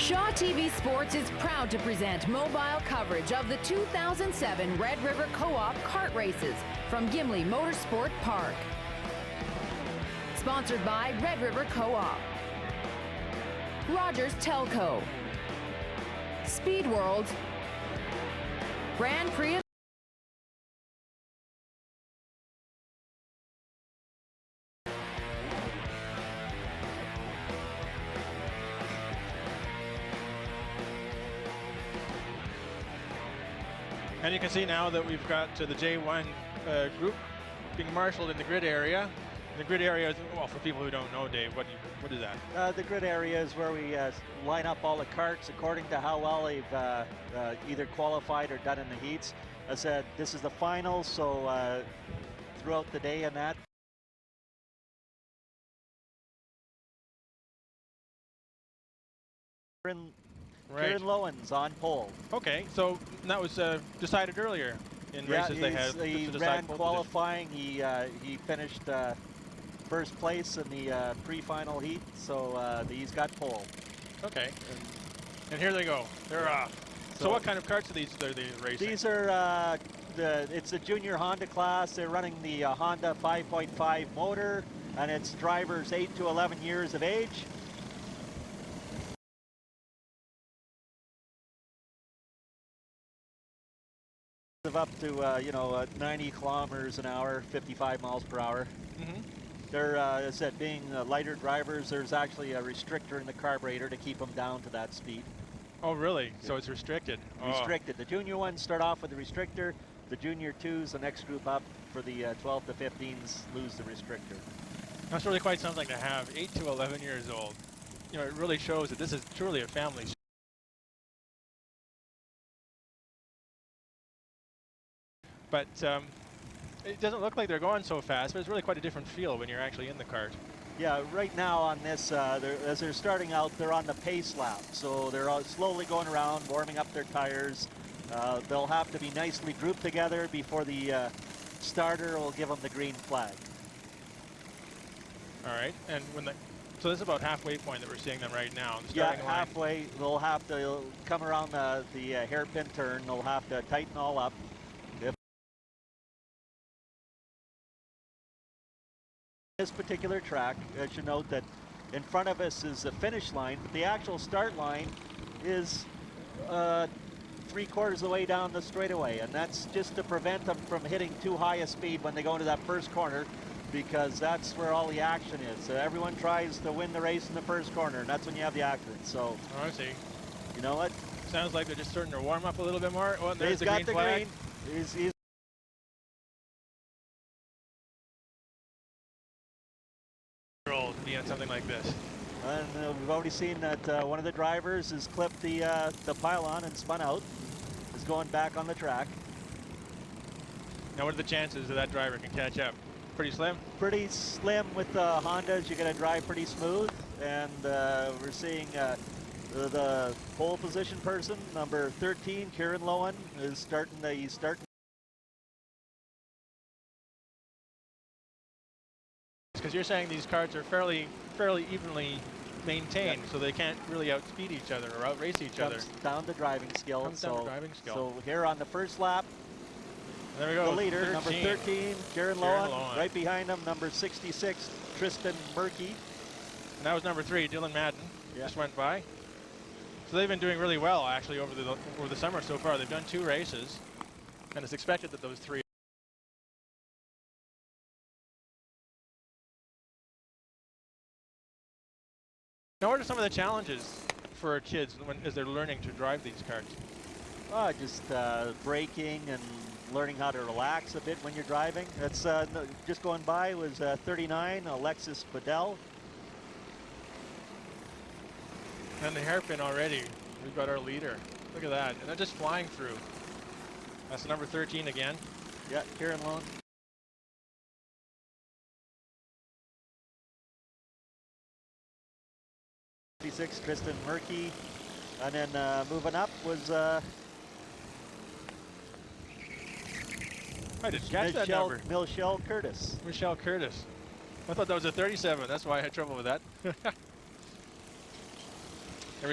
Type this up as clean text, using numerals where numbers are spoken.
Shaw TV Sports is proud to present mobile coverage of the 2007 Red River Co-op kart races from Gimli Motorsport Park. Sponsored by Red River Co-op, Rogers Telco, Speed World, Grand Prix. And you can see now that we've got the J1 group being marshaled in the grid area. The grid area is, well, for people who don't know, Dave, what is that? The grid area is where we line up all the karts according to how well they've either qualified or done in the heats. I said this is the final, so throughout the day and that. Kieran Lowen's on pole. Okay, so that was decided earlier in races they had. He ran qualifying. He finished first place in the pre-final heat, so he's got pole. Okay, and here they go. They're off. So what kind of karts are they racing? These are it's the junior Honda class. They're running the Honda 5.5 motor, and it's drivers 8 to 11 years of age. Up to 90 kilometers an hour, 55 miles per hour. They're, as I said, being lighter drivers, there's actually a restrictor in the carburetor to keep them down to that speed. Oh, really? So it's restricted? Restricted. The junior ones start off with the restrictor. The junior twos, the next group up for the 12 to 15s, lose the restrictor. That's really quite something to have. 8 to 11 years old. You know, it really shows that this is truly a family. But it doesn't look like they're going so fast, but it's really quite a different feel when you're actually in the kart. Yeah, right now on this, as they're starting out, they're on the pace lap. So they're slowly going around, warming up their tires. They'll have to be nicely grouped together before the starter will give them the green flag. All right, and so this is about halfway point that we're seeing them right now. Yeah, halfway. They'll have to come around the hairpin turn. They'll have to tighten all up. This particular track, I should note that in front of us is the finish line, but the actual start line is 3/4 of the way down the straightaway, and that's just to prevent them from hitting too high a speed when they go into that first corner, because that's where all the action is. So everyone tries to win the race in the first corner, and that's when you have the accident. So, oh, I see. You know what? Sounds like they're just starting to warm up a little bit more. Oh, there's the got green flag. He's on something like this. And we've already seen that one of the drivers has clipped the pylon and spun out. Is going back on the track. Now, what are the chances that that driver can catch up? Pretty slim? Pretty slim with the Hondas. You're going to drive pretty smooth. And we're seeing the pole position person, number 13, Kieran Lowen, is starting. He's starting. Because you're saying these karts are fairly evenly maintained, so they can't really outspeed each other or outrace each other. Down to driving skill. Comes down to driving skill. So here on the first lap, there we go. The leader, 13. Number 13, Kieran Lowen. Right behind him, number 66, Tristan Murky. And that was number 3, Dylan Madden. Yeah. Just went by. So they've been doing really well actually over the summer so far. They've done 2 races, and it's expected that those 3. Now, what are some of the challenges for our kids as they're learning to drive these karts? Just braking and learning how to relax a bit when you're driving. That's just going by was 39, Alexis Bedell. And the hairpin already. We've got our leader. Look at that. And they're just flying through. That's number 13 again. Yeah, Kieran Lowen. Tristan Murky, and then moving up was I didn't catch that number. Michelle Curtis. Michelle Curtis. I thought that was a 37. That's why I had trouble with that.